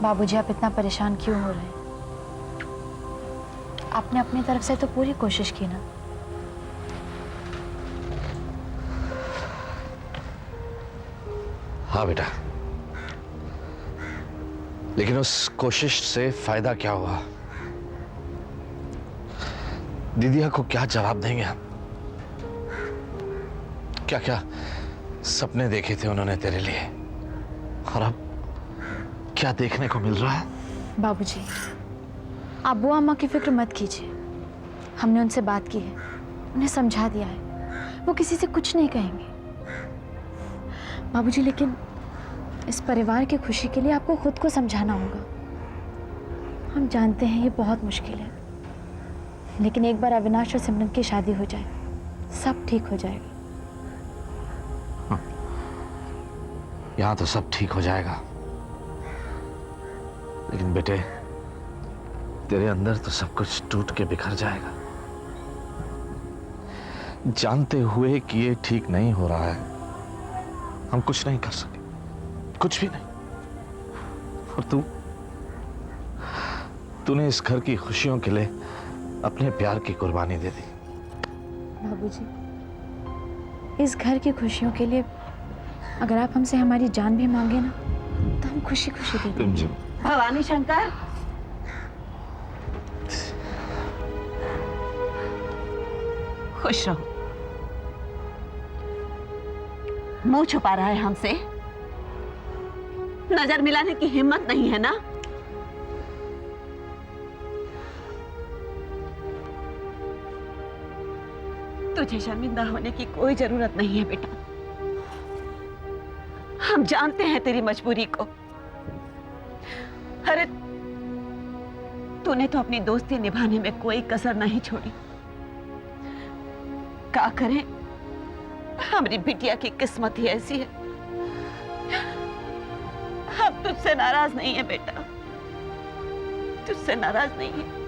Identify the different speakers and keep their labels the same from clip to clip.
Speaker 1: बाबूजी, आप इतना परेशान क्यों हो रहे हैं? आपने अपनी तरफ से तो पूरी कोशिश की ना।
Speaker 2: हाँ बेटा, लेकिन उस कोशिश से फायदा क्या हुआ? दीदिया को क्या जवाब देंगे हम? क्या क्या सपने देखे थे उन्होंने तेरे लिए, और अब क्या देखने को मिल रहा है?
Speaker 1: बाबूजी, आप बुआ अम्मा की फिक्र मत कीजिए। हमने उनसे बात की है, उन्हें समझा दिया है, वो किसी से कुछ नहीं कहेंगे। बाबूजी, लेकिन इस परिवार की खुशी के लिए आपको खुद को समझाना होगा। हम जानते हैं ये बहुत मुश्किल है, लेकिन एक बार अविनाश और सिमरन की शादी हो जाए, सब ठीक हो जाएगा।
Speaker 2: यहां तो सब ठीक हो जाएगा, लेकिन बेटे तेरे अंदर तो सब कुछ टूट के बिखर जाएगा। जानते हुए कि ये ठीक नहीं हो रहा है, हम कुछ नहीं कर सके, कुछ भी नहीं। और तूने इस घर की खुशियों के लिए अपने प्यार की कुर्बानी दे दी।
Speaker 1: बाबूजी, इस घर की खुशियों के लिए अगर आप हमसे हमारी जान भी मांगे ना, तो हम खुशी खुशी दे देंगे।
Speaker 3: भवानी शंकर, खुश रहो। मुंह छुपा रहा है हमसे, नजर मिलाने की हिम्मत नहीं है ना? तुझे शर्मिंदा होने की कोई जरूरत नहीं है बेटा। हम जानते हैं तेरी मजबूरी को। अरे तूने तो अपनी दोस्ती निभाने में कोई कसर नहीं छोड़ी। क्या करें, हमारी बिटिया की किस्मत ही ऐसी है। हम तुझसे नाराज नहीं है बेटा, तुझसे नाराज नहीं है।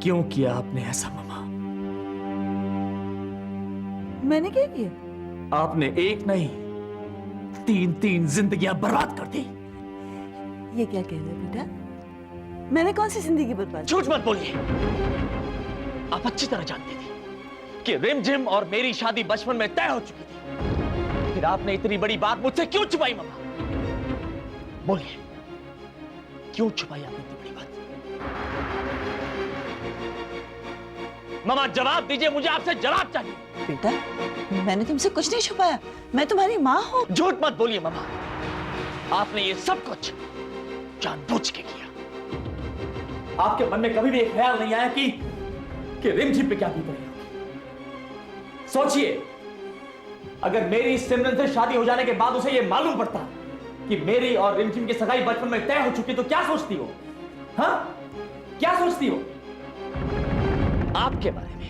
Speaker 4: क्यों किया आपने ऐसा मामा?
Speaker 3: मैंने क्या किया?
Speaker 4: आपने एक नहीं, तीन जिंदगियां बर्बाद कर दी।
Speaker 3: ये क्या कह रहे हो बेटा? मैंने कौन सी जिंदगी बर्बाद?
Speaker 4: झूठ मत बोलिए। आप अच्छी तरह जानते थे कि रिमझिम और मेरी शादी बचपन में तय हो चुकी थी। फिर आपने इतनी बड़ी बात मुझसे क्यों छुपाई मामा? बोलिए, क्यों छुपाई आपने इतनी बड़ी बात? मामा जवाब दीजिए, मुझे आपसे जवाब चाहिए।
Speaker 3: बेटा, मैंने तुमसे कुछ नहीं छुपाया, मैं तुम्हारी माँ हूँ।
Speaker 4: झूठ मत बोलिए मामा, आपने ये सब कुछ जानबूझ के किया। आपके मन में कभी भी एक ख्याल नहीं आया कि रिमझिम पे क्या बीत रही होगी। सोचिए, अगर मेरी सिमरन से शादी हो जाने के बाद उसे यह मालूम पड़ता कि मेरी और रिमझिम की सगाई बचपन में तय हो चुकी, तो क्या सोचती हो? हाँ, क्या सोचती हो? आपके बारे में,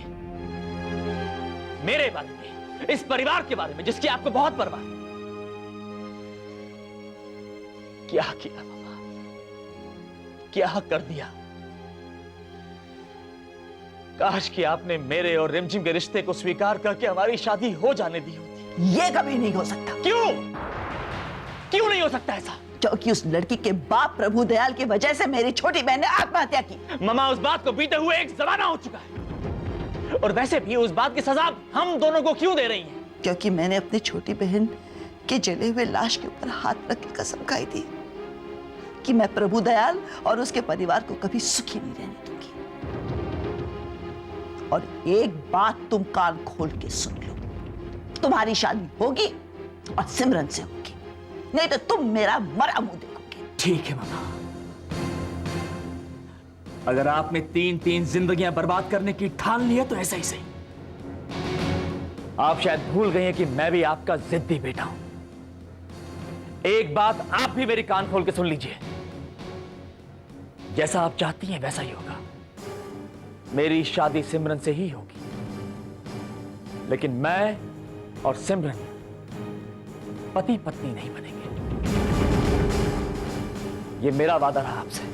Speaker 4: मेरे बारे में, इस परिवार के बारे में जिसकी आपको बहुत परवाह है। क्या किया मामा, क्या कर दिया? काश कि आपने मेरे और रिमझिम के रिश्ते को स्वीकार करके हमारी शादी हो जाने दी होती।
Speaker 3: ये कभी नहीं हो सकता।
Speaker 4: क्यों? क्यों नहीं हो सकता ऐसा?
Speaker 3: क्योंकि उस लड़की के बाप प्रभु दयाल की वजह से मेरी छोटी बहन ने आत्महत्या की।
Speaker 4: मामा, उस बात को बीते हुए एक जमाना हो चुका है, और वैसे भी उस बात की सजा हम दोनों को क्यों दे रही हैं?
Speaker 3: क्योंकि मैंने अपनी छोटी बहन के जले हुए लाश के ऊपर हाथ रख के कसम खाई थी कि मैं प्रभु दयाल और उसके परिवार को कभी सुखी नहीं रहने दूंगी। और एक बात तुम कान खोल के सुन लो, तुम्हारी शादी होगी और सिमरन से होगी, नहीं तो तुम मेरा मरा मुंह देखोगे।
Speaker 4: ठीक है मामा, अगर आपने तीन जिंदगियां बर्बाद करने की ठान ली है तो ऐसा ही सही। आप शायद भूल गए हैं कि मैं भी आपका जिद्दी बेटा हूं। एक बात आप भी मेरी कान खोल के सुन लीजिए, जैसा आप चाहती हैं वैसा ही होगा। मेरी शादी सिमरन से ही होगी, लेकिन मैं और सिमरन पति पत्नी नहीं बनेंगे। ये मेरा वादा रहा आपसे।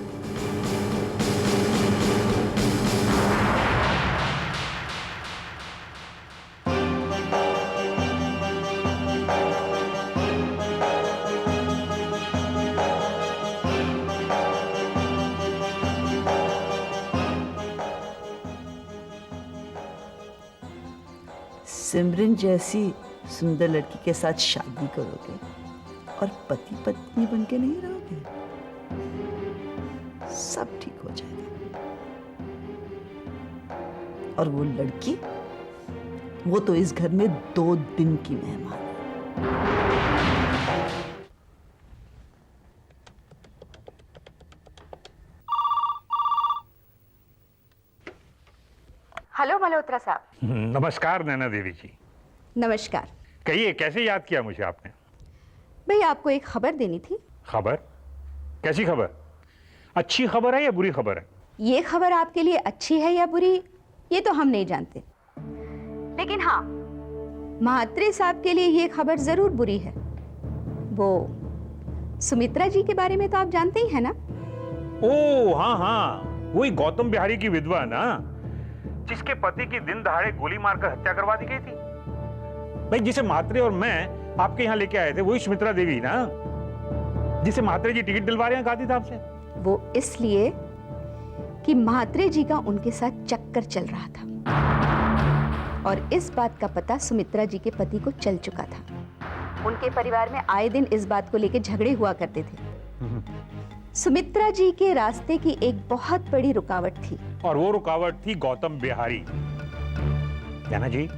Speaker 3: सिमरन जैसी सुंदर लड़की के साथ शादी करोगे और पति पत्नी बनके नहीं रहोगे, सब ठीक हो जाएगा। और वो लड़की, वो तो इस घर में 2 दिन की मेहमान है।
Speaker 5: हेलो मल्होत्रा साहब।
Speaker 6: नमस्कार नैना देवी जी।
Speaker 5: नमस्कार।
Speaker 6: कहिए, कैसे याद किया मुझे आपने?
Speaker 5: भाई आपको एक खबर देनी थी।
Speaker 6: खबर? कैसी खबर? अच्छी खबर है या बुरी खबर है?
Speaker 5: ये खबर आपके लिए अच्छी है या बुरी, ये तो हम नहीं जानते, लेकिन हाँ, महात्रे साहब के लिए ये खबर जरूर बुरी है। वो सुमित्रा जी के बारे में तो आप जानते ही हैं ना?
Speaker 6: ओह हाँ हाँ, वही गौतम बिहारी की विधवा ना, जिसके पति की दिन दहाड़े गोली मारकर हत्या करवा दी गई थी। भाई जिसे महात्रे और मैं आपके यहाँ लेके आए थे, वही सुमित्रा देवी ना, जिसे महात्रे जी टिकट दिलवा रहे हैं गांधी साहब से।
Speaker 5: वो इसलिए कि महात्रे जी का उनके साथ चक्कर चल रहा था और इस बात का पता सुमित्रा जी के पति को चल चुका था। उनके परिवार में आए दिन इस बात को लेकर झगड़े हुआ करते थे। सुमित्रा जी के रास्ते की एक बहुत बड़ी रुकावट थी,
Speaker 6: और वो रुकावट थी गौतम बिहारी। नैना जी,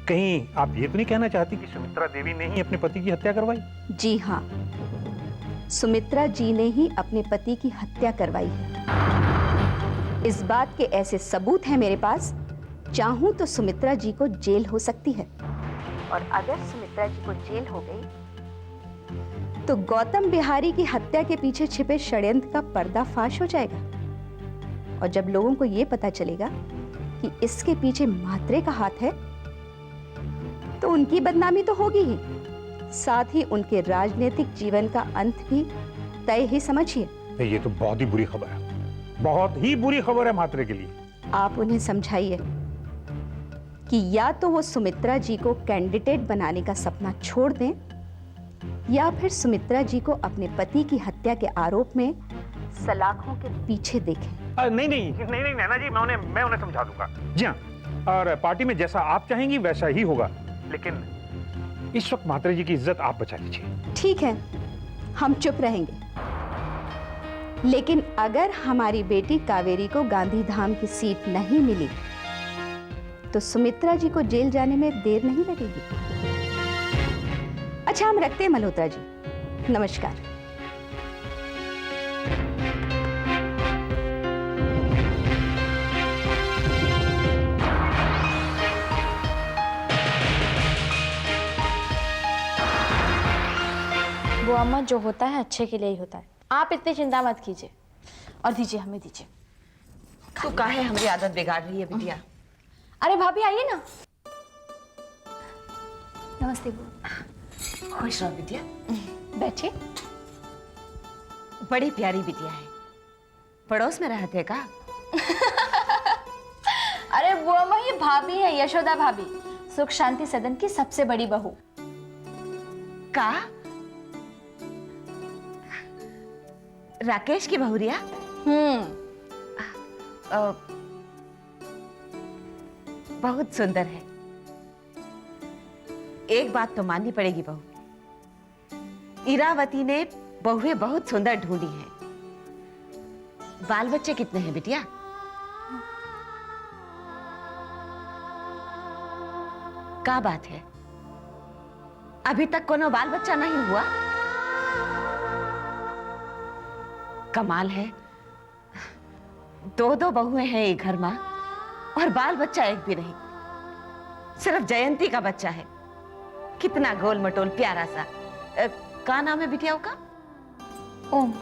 Speaker 6: कहीं आप ये तो नहीं कहना चाहती कि सुमित्रा देवी ने ही अपने पति की हत्या करवाई?
Speaker 5: जी हाँ, सुमित्रा जी ने ही अपने पति की हत्या करवाई है। इस बात के ऐसे सबूत हैं मेरे पास, चाहूं तो सुमित्रा जी को जेल हो सकती है, और अगर सुमित्रा जी को जेल हो गई तो गौतम बिहारी की हत्या के पीछे छिपे षड्यंत्र का पर्दाफाश हो जाएगा। और जब लोगों को यह पता चलेगा कि इसके पीछे महात्रे का हाथ है, तो उनकी बदनामी तो होगी ही, साथ ही उनके राजनीतिक जीवन का अंत भी तय ही समझिए।
Speaker 6: ये तो बहुत ही बुरी खबर है, बहुत ही बुरी खबर है महात्रे के लिए।
Speaker 5: आप उन्हें समझाइए कि या तो वो सुमित्रा जी को कैंडिडेट बनाने का सपना छोड़ दें, या फिर सुमित्रा जी को अपने पति की हत्या के आरोप में सलाखों के पीछे देखें।
Speaker 6: नहीं नहीं नहीं नहीं नैना जी, मैं उन्हें समझा दूंगा। जी हाँ, और पार्टी में जैसा आप चाहेंगी वैसा ही होगा, लेकिन इस वक्त महात्रे जी की इज्जत आप बचा लीजिए।
Speaker 5: ठीक है, हम चुप रहेंगे, लेकिन अगर हमारी बेटी कावेरी को गांधी धाम की सीट नहीं मिली तो सुमित्रा जी को जेल जाने में देर नहीं लगेगी। अच्छा, हम रखते हैं मल्होत्रा जी, नमस्कार।
Speaker 1: वो अम्मा, जो होता है अच्छे के लिए ही होता है, आप इतनी चिंता मत कीजिए। और दीजिए, हमें दीजिए।
Speaker 3: तू काहे हमारी आदत बिगाड़ रही है बिटिया?
Speaker 1: अरे भाभी आइए ना। नमस्ते बुआ।
Speaker 7: खुश रहो बिटिया।
Speaker 1: बैठिए।
Speaker 7: बड़ी प्यारी बिटिया है, पड़ोस में रहते का?
Speaker 1: अरे बुआ माँ, ये भाभी है, यशोदा भाभी, सुख शांति सदन की सबसे बड़ी बहू।
Speaker 7: का? राकेश की बहुरिया? बहुत सुंदर है। एक बात तो माननी पड़ेगी बहू, इरावती ने बहुएं बहुत सुंदर ढूंढी हैं। बाल बच्चे कितने हैं बिटिया? क्या बात है, अभी तक कोनो बाल बच्चा नहीं हुआ? कमाल है, 2 बहुएं हैं एक घर में और बाल बच्चा एक भी नहीं, सिर्फ जयंती का बच्चा है। कितना गोल मटोल प्यारा सा। का नाम है बिटिया का?
Speaker 1: ओम।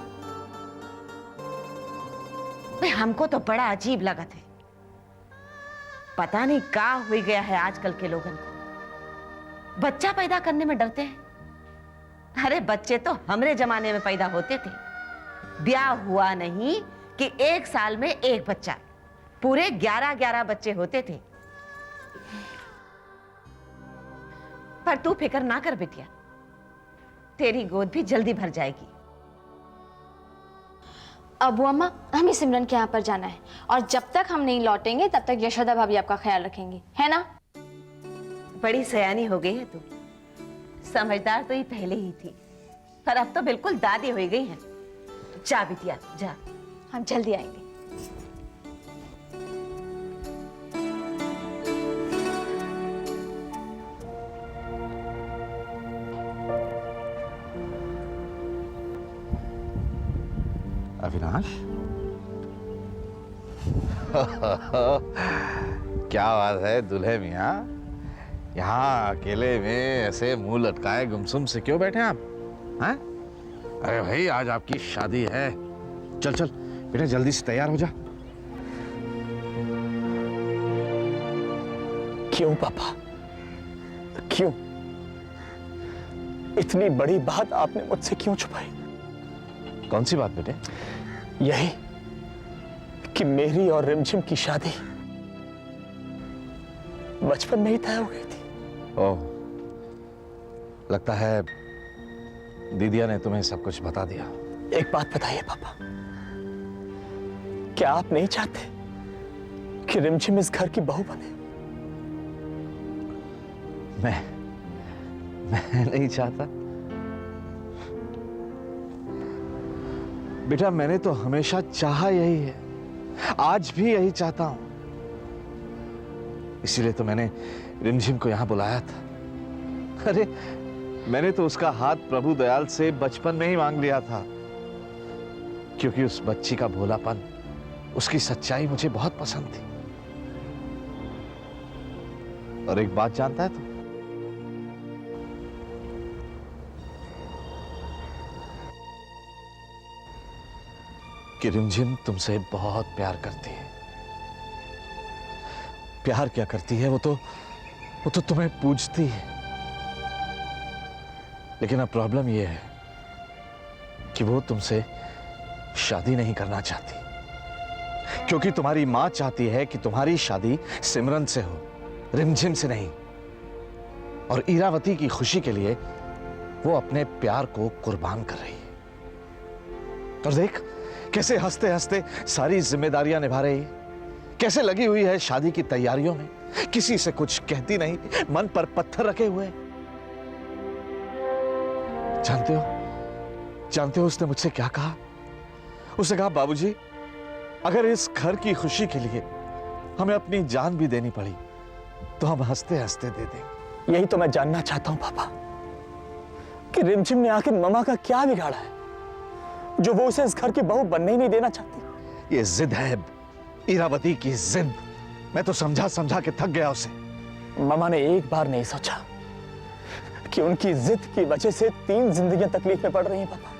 Speaker 7: हमको तो बड़ा अजीब लगा था, पता नहीं का हो गया है आजकल के लोगों को, बच्चा पैदा करने में डरते हैं। अरे बच्चे तो हमरे जमाने में पैदा होते थे, ब्याह हुआ नहीं कि 1 साल में एक बच्चा, पूरे 11-11 बच्चे होते थे। पर तू फिक्र ना कर बिटिया, तेरी गोद भी जल्दी भर जाएगी।
Speaker 1: अबू अम्मा, हमें सिमरन के यहाँ पर जाना है और जब तक हम नहीं लौटेंगे तब तक यशोदा भाभी आपका ख्याल रखेंगी, है ना?
Speaker 7: बड़ी सयानी हो गई है तू। समझदार तो ये पहले ही थी, पर अब तो बिल्कुल दादी हो गई है। जा बिटिया जा।
Speaker 1: हम जल्दी आएंगे।
Speaker 2: अविनाश क्या बात है दूल्हे मियाँ, यहाँ अकेले में ऐसे मुंह लटकाए गुमसुम से क्यों बैठे आप? हैं? अरे भाई आज आपकी शादी है, चल चल बेटा जल्दी से तैयार हो जा।
Speaker 8: क्यों पापा, क्यों? इतनी बड़ी बात आपने मुझसे क्यों छुपाई?
Speaker 2: कौन सी बात बेटे?
Speaker 8: यही कि मेरी और रिमझिम की शादी बचपन में ही तय हो गई थी।
Speaker 2: ओह, लगता है दीदिया ने तुम्हें सब कुछ बता दिया।
Speaker 8: एक बात बताइए पापा, क्या आप नहीं चाहते कि रिमझिम इस घर की बहू बने?
Speaker 2: मैं नहीं चाहता बेटा, मैंने तो हमेशा चाहा यही है, आज भी यही चाहता हूं। इसीलिए तो मैंने रिमझिम को यहां बुलाया था। अरे मैंने तो उसका हाथ प्रभु दयाल से बचपन में ही मांग लिया था, क्योंकि उस बच्ची का भोलापन, उसकी सच्चाई मुझे बहुत पसंद थी। और एक बात जानता है तू? कि रिमझिम तुमसे बहुत प्यार करती है। प्यार क्या करती है, वो तो तुम्हें पूजती है। लेकिन अब प्रॉब्लम ये है कि वो तुमसे शादी नहीं करना चाहती, क्योंकि तुम्हारी मां चाहती है कि तुम्हारी शादी सिमरन से हो, रिमझिम से नहीं। और इरावती की खुशी के लिए वो अपने प्यार को कुर्बान कर रही है। और देख कैसे हंसते हंसते सारी जिम्मेदारियां निभा रही है, कैसे लगी हुई है शादी की तैयारियों में, किसी से कुछ कहती नहीं, मन पर पत्थर रखे हुए। जानते हो उसने मुझसे क्या कहा? उसने कहा, बाबूजी अगर इस घर की खुशी के लिए हमें अपनी जान भी देनी पड़ी तो हम हंसते हंसते दे देंगे।
Speaker 8: यही तो मैं जानना चाहता हूं पापा, कि रिमझिम ने आखिर ममा का क्या बिगाड़ा है जो वो उसे इस घर की बहू बनने ही नहीं देना चाहती?
Speaker 2: ये जिद है, इरावती की जिद। मैं तो समझा समझा के थक गया उसे।
Speaker 8: ममा ने एक बार नहीं सोचा कि उनकी जिद की वजह से 3 जिंदगियां तकलीफ में पड़ रही हैं पापा।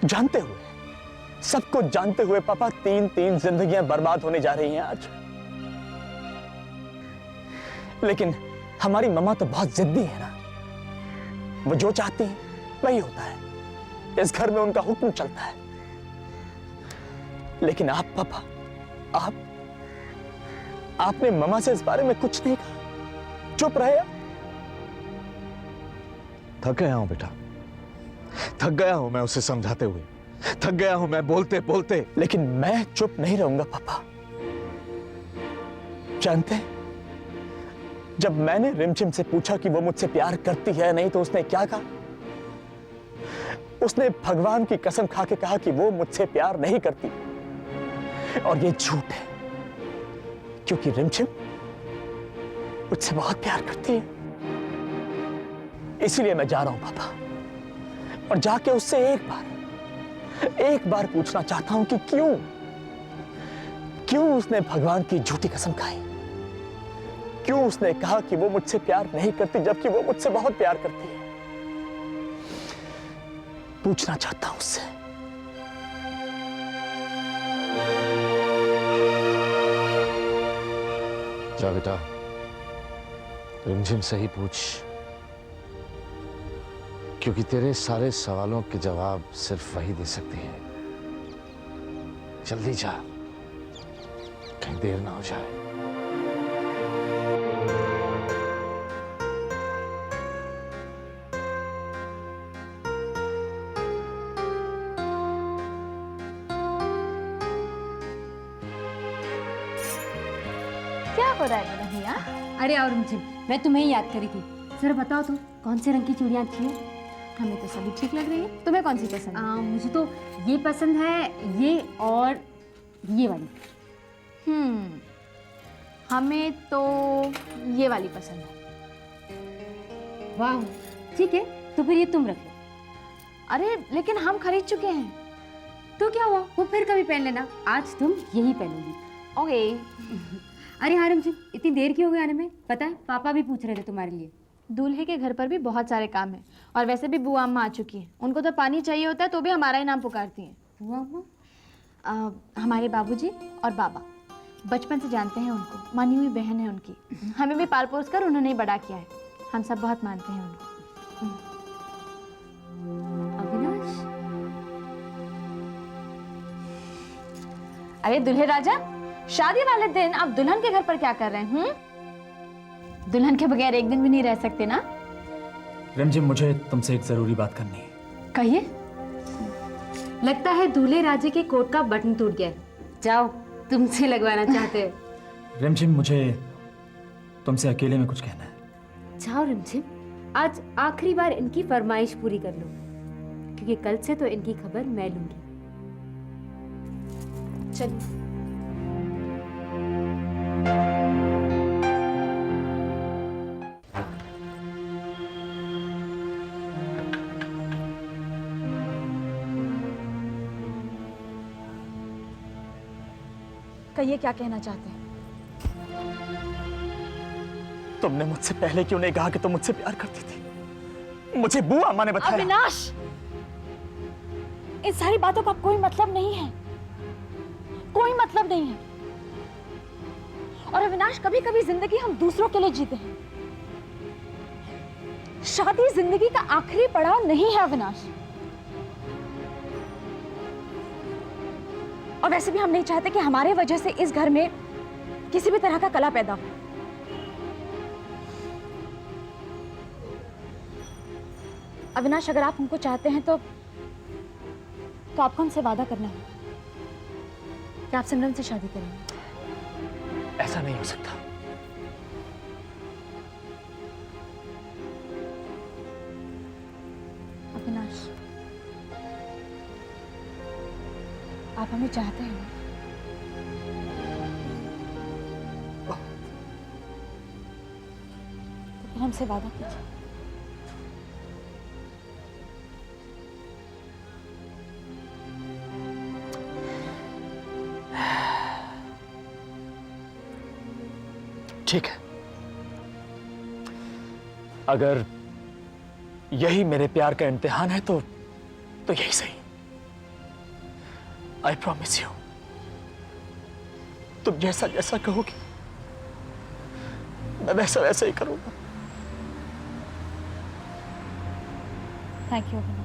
Speaker 8: जानते हुए, सब कुछ जानते हुए पापा, 3 जिंदगियां बर्बाद होने जा रही हैं आज। लेकिन हमारी ममा तो बहुत जिद्दी है ना, वो जो चाहती है वही होता है, इस घर में उनका हुक्म चलता है। लेकिन आप पापा, आपने ममा से इस बारे में कुछ नहीं कहा, चुप रहे।
Speaker 2: थक गया हूं बेटा, थक गया हूं मैं उसे समझाते हुए, थक गया हूं मैं बोलते बोलते।
Speaker 8: लेकिन मैं चुप नहीं रहूंगा पापा। जानते हैं, जब मैंने रिमझिम से पूछा कि वो मुझसे प्यार करती है नहीं, तो उसने क्या कहा? उसने भगवान की कसम खा के कहा कि वो मुझसे प्यार नहीं करती। और ये झूठ है, क्योंकि रिमझिम मुझसे बहुत प्यार करती है। इसीलिए मैं जा रहा हूं पापा, और जाके उससे एक बार पूछना चाहता हूं कि क्यों उसने भगवान की झूठी कसम खाई? क्यों उसने कहा कि वो मुझसे प्यार नहीं करती, जबकि वो मुझसे बहुत प्यार करती है? पूछना चाहता हूं उससे।
Speaker 2: जा बेटा, रिमझिम से ही पूछ क्योंकि तेरे सारे सवालों के जवाब सिर्फ वही दे सकती है। जल्दी जा, कहीं देर ना हो जाए।
Speaker 1: क्या हो रहा है भैया?
Speaker 9: अरे और मुझे, मैं तुम्हें ही याद करी थी। जरा बताओ तो कौन से रंग की चूड़ियाँ अच्छी हैं?
Speaker 1: हमें तो सभी ठीक लग रही है। तुम्हें कौन सी पसंद है?
Speaker 9: मुझे तो ये पसंद है, ये और ये वाली।
Speaker 1: हमें तो ये वाली पसंद है।
Speaker 9: वाह, ठीक है, तो फिर ये तुम रख लो।
Speaker 1: अरे लेकिन हम खरीद चुके हैं।
Speaker 9: तो क्या हुआ, वो फिर कभी पहन लेना। आज तुम यही पहनोगी।
Speaker 1: ओके।
Speaker 9: अरे हाँ रमजिन, इतनी देर क्यों हो गई आने में? पता है पापा भी पूछ रहे थे तुम्हारे लिए।
Speaker 1: दूल्हे के घर पर भी बहुत सारे काम हैं और वैसे भी बुआ अम्मा आ चुकी हैं। उनको तो पानी चाहिए होता है तो भी हमारा ही नाम पुकारती हैं।
Speaker 9: बुआ अम्मा?
Speaker 1: हमारे बाबूजी और बाबा बचपन से जानते हैं उनको, मानी हुई बहन है उनकी। हमें भी पाल पोस कर उन्होंने ही बड़ा किया है। हम सब बहुत मानते हैं उनको।
Speaker 9: अविनाश?
Speaker 1: अरे दुल्हे राजा, शादी वाले दिन आप दुल्हन के घर पर क्या कर रहे हैं? दुल्हन के बगैर एक दिन भी नहीं रह सकते ना?
Speaker 4: रिमझिम, मुझे तुमसे एक जरूरी बात करनी है।
Speaker 9: कहिए। लगता है दूल्हे राजे के कोट का बटन टूट गया। जाओ, तुमसे लगवाना चाहते हैं।
Speaker 4: रिमझिम, मुझे तुमसे अकेले में कुछ कहना है।
Speaker 9: जाओ रिमझिम, आज आखिरी बार इनकी फरमाइश पूरी कर लो, क्योंकि कल से तो इनकी खबर मैं लूंगी। चलिए।
Speaker 1: कहिए, क्या कहना चाहते हैं?
Speaker 8: तुमने मुझसे पहले क्यों नहीं कहा कि तुम मुझसे प्यार करती थी? मुझे बुआ अम्मा ने बताया।
Speaker 1: अविनाश, इन सारी बातों का कोई मतलब नहीं है, कोई मतलब नहीं है। और अविनाश, कभी कभी जिंदगी हम दूसरों के लिए जीते हैं। शादी जिंदगी का आखिरी पड़ाव नहीं है अविनाश। और वैसे भी हम नहीं चाहते कि हमारे वजह से इस घर में किसी भी तरह का कलह पैदा हो। अविनाश, अगर आप हमको चाहते हैं तो आपको हमसे वादा करना है कि आप सिमरन से शादी करेंगे।
Speaker 8: ऐसा नहीं हो सकता।
Speaker 1: अविनाश, आप हमें चाहते हैं ना? तो फिर हमसे वादा कीजिए।
Speaker 8: ठीक है, अगर यही मेरे प्यार का इम्तिहान है तो यही सही। आई प्रॉमिस यू, तुम जैसा जैसा कहोगी मैं वैसा वैसा ही करूंगा।
Speaker 1: Thank you Avinash.